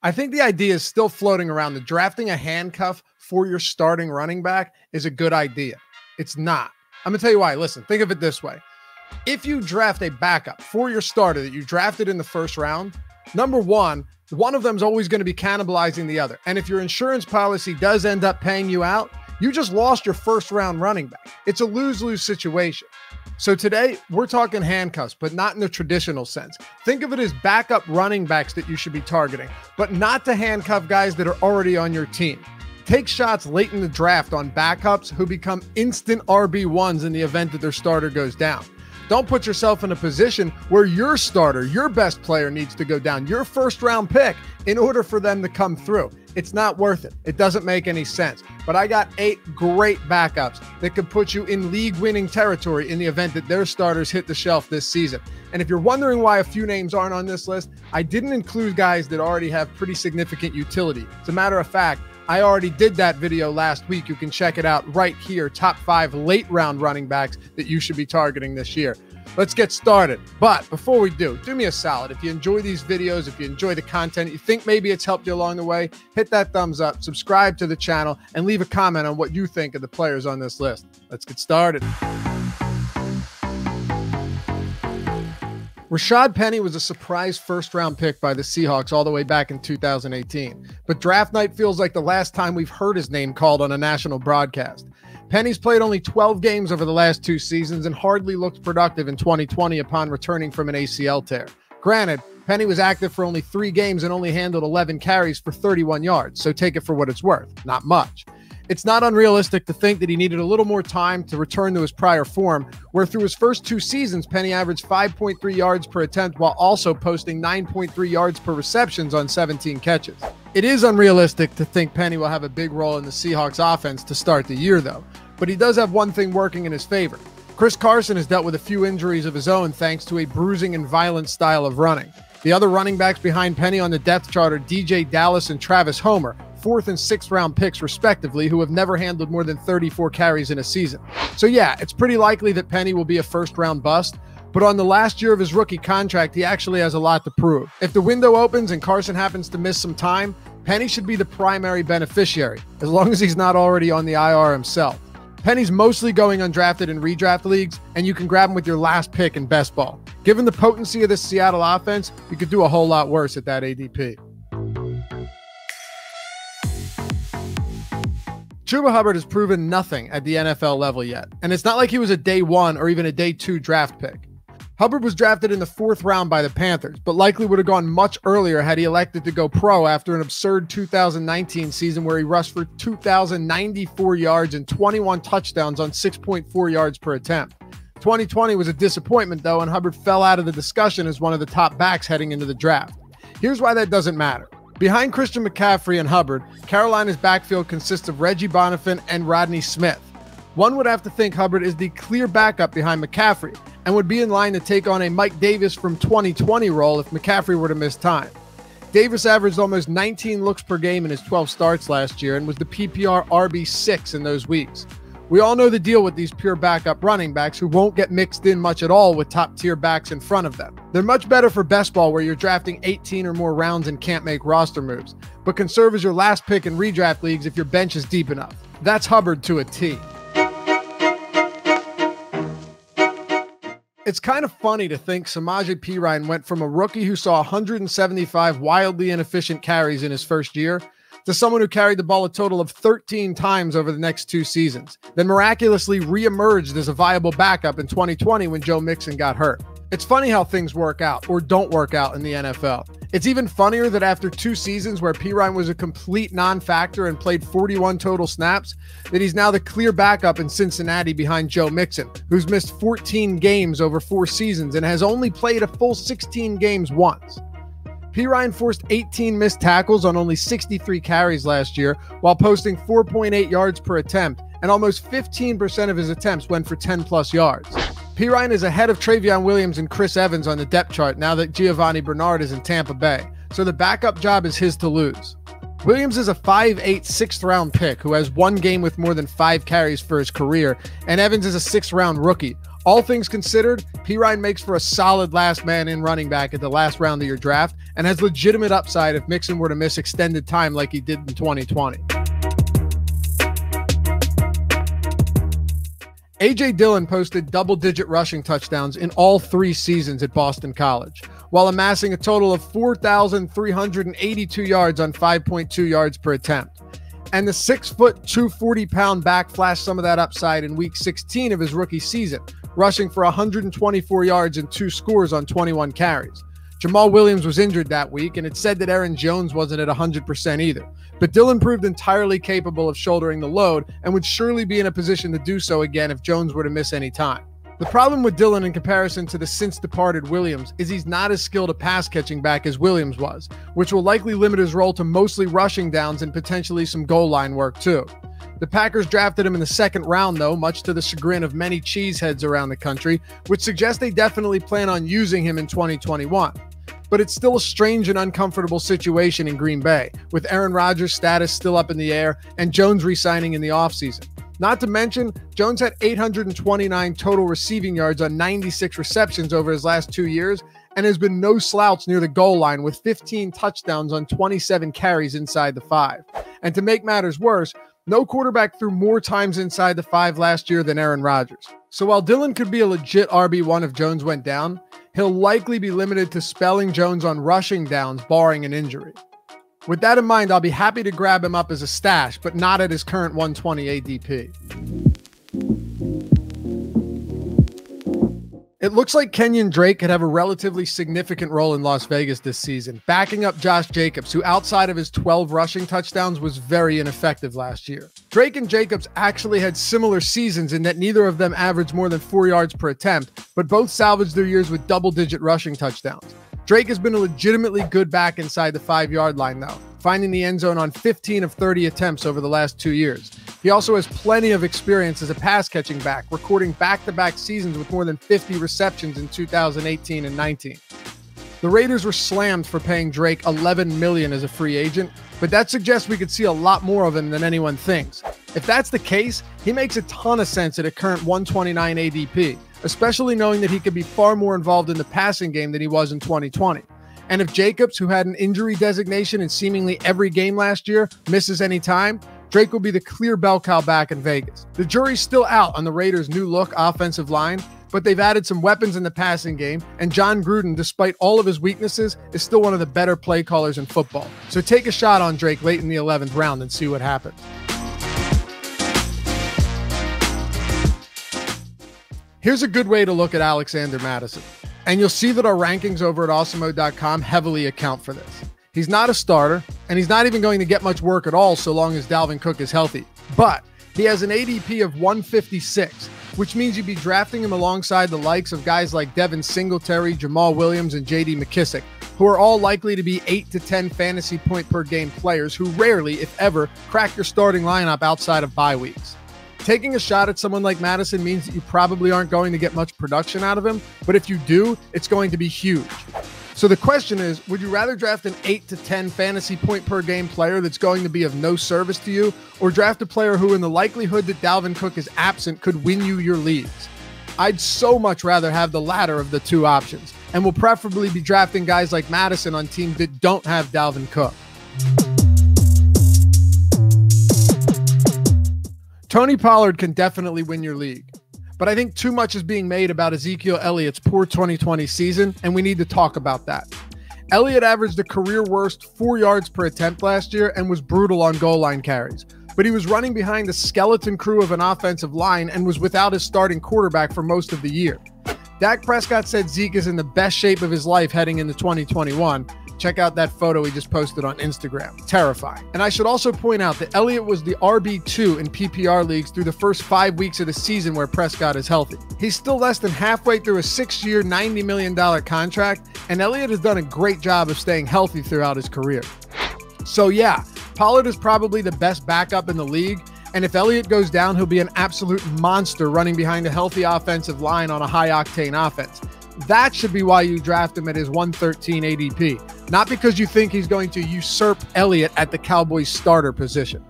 I think the idea is still floating around that drafting a handcuff for your starting running back is a good idea. It's not. I'm going to tell you why. Listen, think of it this way. If you draft a backup for your starter that you drafted in the first round, number one of them is always going to be cannibalizing the other. And if your insurance policy does end up paying you out, you just lost your first round running back. It's a lose-lose situation. So today we're talking handcuffs, but not in the traditional sense. Think of it as backup running backs that you should be targeting, but not to handcuff guys that are already on your team. Take shots late in the draft on backups who become instant RB1s in the event that their starter goes down. Don't put yourself in a position where your starter, your best player, needs to go down, your first round pick, in order for them to come through. It's not worth it. It doesn't make any sense. But I got 8 great backups that could put you in league-winning territory in the event that their starters hit the shelf this season. And if you're wondering why a few names aren't on this list, I didn't include guys that already have pretty significant utility. As a matter of fact, I already did that video last week. You can check it out right here. Top 5 late round running backs that you should be targeting this year. Let's get started. But before we do me a solid. If you enjoy these videos, if you enjoy the content, you think maybe it's helped you along the way, hit that thumbs up, subscribe to the channel, and leave a comment on what you think of the players on this list. Let's get started. Rashaad Penny was a surprise first-round pick by the Seahawks all the way back in 2018. But draft night feels like the last time we've heard his name called on a national broadcast. Penny's played only 12 games over the last 2 seasons and hardly looked productive in 2020 upon returning from an ACL tear. Granted, Penny was active for only 3 games and only handled 11 carries for 31 yards, so take it for what it's worth. Not much. It's not unrealistic to think that he needed a little more time to return to his prior form, where through his first 2 seasons, Penny averaged 5.3 yards per attempt while also posting 9.3 yards per receptions on 17 catches. It is unrealistic to think Penny will have a big role in the Seahawks offense to start the year, though. But he does have one thing working in his favor. Chris Carson has dealt with a few injuries of his own thanks to a bruising and violent style of running. The other running backs behind Penny on the depth chart are DJ Dallas and Travis Homer, 4th and 6th round picks respectively, who have never handled more than 34 carries in a season. So yeah, it's pretty likely that Penny will be a first round bust, but on the last year of his rookie contract, he actually has a lot to prove. If the window opens and Carson happens to miss some time, Penny should be the primary beneficiary, as long as he's not already on the IR himself. Penny's mostly going undrafted in redraft leagues, and you can grab him with your last pick in best ball. Given the potency of this Seattle offense, you could do a whole lot worse at that ADP. Chuba Hubbard has proven nothing at the NFL level yet, and it's not like he was a day 1 or even a day 2 draft pick. Hubbard was drafted in the 4th round by the Panthers, but likely would have gone much earlier had he elected to go pro after an absurd 2019 season where he rushed for 2,094 yards and 21 touchdowns on 6.4 yards per attempt. 2020 was a disappointment, though, and Hubbard fell out of the discussion as one of the top backs heading into the draft. Here's why that doesn't matter. Behind Christian McCaffrey and Hubbard, Carolina's backfield consists of Reggie Bonnafon and Rodney Smith. One would have to think Hubbard is the clear backup behind McCaffrey and would be in line to take on a Mike Davis from 2020 role if McCaffrey were to miss time. Davis averaged almost 19 looks per game in his 12 starts last year and was the PPR RB6 in those weeks. We all know the deal with these pure backup running backs who won't get mixed in much at all with top-tier backs in front of them. They're much better for best ball where you're drafting 18 or more rounds and can't make roster moves, but can serve as your last pick in redraft leagues if your bench is deep enough. That's Hubbard to a T. It's kind of funny to think Samaje Perine went from a rookie who saw 175 wildly inefficient carries in his first year to someone who carried the ball a total of 13 times over the next 2 seasons, then miraculously re-emerged as a viable backup in 2020 when Joe Mixon got hurt. It's funny how things work out or don't work out in the NFL. It's even funnier that after 2 seasons where Perine was a complete non-factor and played 41 total snaps, that he's now the clear backup in Cincinnati behind Joe Mixon, who's missed 14 games over 4 seasons and has only played a full 16 games once. Perine forced 18 missed tackles on only 63 carries last year while posting 4.8 yards per attempt, and almost 15% of his attempts went for 10+ yards. Perine is ahead of Travion Williams and Chris Evans on the depth chart now that Giovanni Bernard is in Tampa Bay, so the backup job is his to lose. Williams is a 5'8", 6th round pick who has 1 game with more than 5 carries for his career, and Evans is a 6th round rookie. All things considered, Perine makes for a solid last man in running back at the last round of your draft and has legitimate upside if Mixon were to miss extended time like he did in 2020. A.J. Dillon posted double-digit rushing touchdowns in all 3 seasons at Boston College, while amassing a total of 4,382 yards on 5.2 yards per attempt. And the 6-foot, 240-pound back flashed some of that upside in Week 16 of his rookie season, rushing for 124 yards and 2 scores on 21 carries. Jamal Williams was injured that week, and it said that Aaron Jones wasn't at 100% either. But Dillon proved entirely capable of shouldering the load and would surely be in a position to do so again if Jones were to miss any time. The problem with Dillon in comparison to the since-departed Williams is he's not as skilled a pass-catching back as Williams was, which will likely limit his role to mostly rushing downs and potentially some goal line work too. The Packers drafted him in the 2nd round, though, much to the chagrin of many cheeseheads around the country, which suggests they definitely plan on using him in 2021. But it's still a strange and uncomfortable situation in Green Bay, with Aaron Rodgers' status still up in the air and Jones re-signing in the offseason. Not to mention, Jones had 829 total receiving yards on 96 receptions over his last 2 years and has been no slouch near the goal line with 15 touchdowns on 27 carries inside the 5. And to make matters worse, no quarterback threw more times inside the 5 last year than Aaron Rodgers. So while Dillon could be a legit RB1 if Jones went down, he'll likely be limited to spelling Jones on rushing downs, barring an injury. With that in mind, I'll be happy to grab him up as a stash, but not at his current 120 ADP. It looks like Kenyan Drake could have a relatively significant role in Las Vegas this season, backing up Josh Jacobs, who outside of his 12 rushing touchdowns was very ineffective last year. Drake and Jacobs actually had similar seasons in that neither of them averaged more than 4 yards per attempt, but both salvaged their years with double-digit rushing touchdowns. Drake has been a legitimately good back inside the 5-yard line, though, finding the end zone on 15 of 30 attempts over the last 2 years. He also has plenty of experience as a pass-catching back, recording back-to-back seasons with more than 50 receptions in 2018 and 19. The Raiders were slammed for paying Drake $11 million as a free agent, but that suggests we could see a lot more of him than anyone thinks. If that's the case, he makes a ton of sense at a current 129 ADP, especially knowing that he could be far more involved in the passing game than he was in 2020. And if Jacobs, who had an injury designation in seemingly every game last year, misses any time, Drake will be the clear bell cow back in Vegas. The jury's still out on the Raiders' new look offensive line, but they've added some weapons in the passing game, and John Gruden, despite all of his weaknesses, is still one of the better play callers in football. So take a shot on Drake late in the 11th round and see what happens. Here's a good way to look at Alexander Mattison, and you'll see that our rankings over at Awesemo.com heavily account for this. He's not a starter, and he's not even going to get much work at all so long as Dalvin Cook is healthy. But he has an ADP of 156, which means you'd be drafting him alongside the likes of guys like Devin Singletary, Jamal Williams, and J.D. McKissic, who are all likely to be 8 to 10 fantasy point per game players who rarely, if ever, crack your starting lineup outside of bye weeks. Taking a shot at someone like Mattison means that you probably aren't going to get much production out of him, but if you do, it's going to be huge. So the question is, would you rather draft an 8 to 10 fantasy point per game player that's going to be of no service to you, or draft a player who, in the likelihood that Dalvin Cook is absent, could win you your leagues? I'd so much rather have the latter of the two options, and will preferably be drafting guys like Mattison on teams that don't have Dalvin Cook. Tony Pollard can definitely win your league, but I think too much is being made about Ezekiel Elliott's poor 2020 season, and we need to talk about that. Elliott averaged a career worst 4 yards per attempt last year and was brutal on goal line carries, but he was running behind a skeleton crew of an offensive line and was without his starting quarterback for most of the year. Dak Prescott said Zeke is in the best shape of his life heading into 2021. Check out that photo he just posted on Instagram. Terrifying. And I should also point out that Elliott was the RB2 in PPR leagues through the first 5 weeks of the season where Prescott is healthy. He's still less than halfway through a 6-year, $90 million contract, and Elliott has done a great job of staying healthy throughout his career. So yeah, Pollard is probably the best backup in the league, and if Elliott goes down, he'll be an absolute monster running behind a healthy offensive line on a high-octane offense. That should be why you draft him at his 113 ADP, not because you think he's going to usurp Elliott at the Cowboys starter position.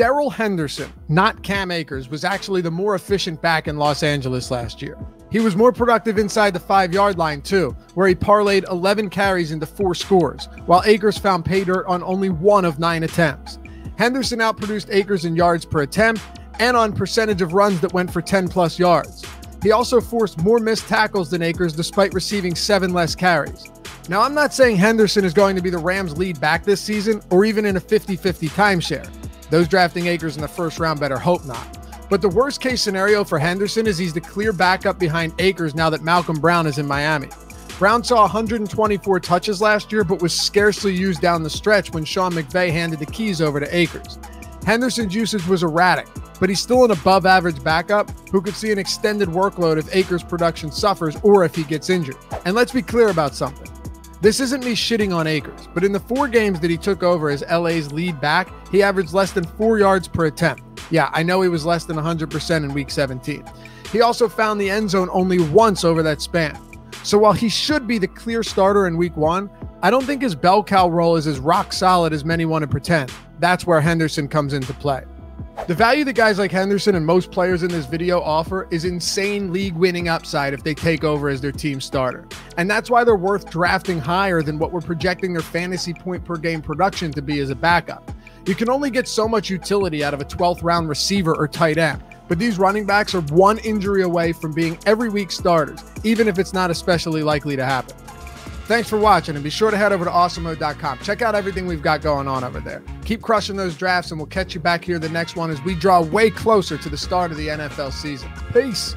Darrell Henderson, not Cam Akers, was actually the more efficient back in Los Angeles last year. He was more productive inside the 5-yard line too, where he parlayed 11 carries into 4 scores, while Akers found pay dirt on only 1 of 9 attempts. Henderson outproduced Akers in yards per attempt and on percentage of runs that went for 10+ yards. He also forced more missed tackles than Akers despite receiving 7 less carries. Now, I'm not saying Henderson is going to be the Rams' lead back this season or even in a 50-50 timeshare. Those drafting Akers in the first round better hope not. But the worst case scenario for Henderson is he's the clear backup behind Akers now that Malcolm Brown is in Miami. Brown saw 124 touches last year, but was scarcely used down the stretch when Sean McVay handed the keys over to Akers. Henderson's usage was erratic, but he's still an above-average backup who could see an extended workload if Akers' production suffers or if he gets injured. And let's be clear about something. This isn't me shitting on Akers, but in the 4 games that he took over as LA's lead back, he averaged less than 4 yards per attempt. Yeah, I know he was less than 100% in week 17. He also found the end zone only once over that span. So while he should be the clear starter in week 1, I don't think his bell cow role is as rock solid as many want to pretend. That's where Henderson comes into play. The value that guys like Henderson and most players in this video offer is insane league-winning upside if they take over as their team starter. And that's why they're worth drafting higher than what we're projecting their fantasy point per game production to be as a backup. You can only get so much utility out of a 12th round receiver or tight end, but these running backs are 1 injury away from being every week starters, even if it's not especially likely to happen. Thanks for watching, and be sure to head over to Awesemo.com. Check out everything we've got going on over there. Keep crushing those drafts, and we'll catch you back here the next one as we draw way closer to the start of the NFL season. Peace.